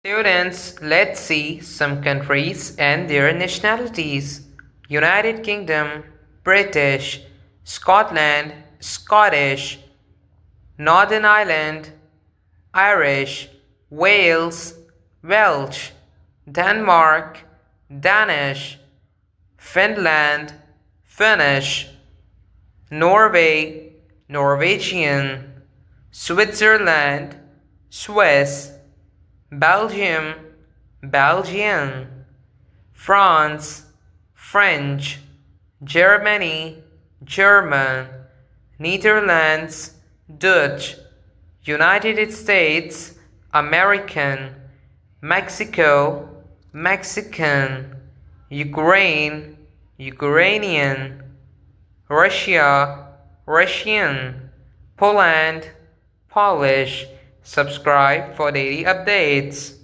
Students, let's see some countries and their nationalities. United Kingdom, British, Scotland, Scottish, Northern Ireland, Irish, Wales, Welsh, Denmark, Danish, Finland, Finnish, Norway, Norwegian, Switzerland, Swiss, Belgium, Belgian, France, French, Germany, German, Netherlands, Dutch, United States, American, Mexico, Mexican, Ukraine, Ukrainian, Russia, Russian, Poland, Polish. Subscribe for daily updates.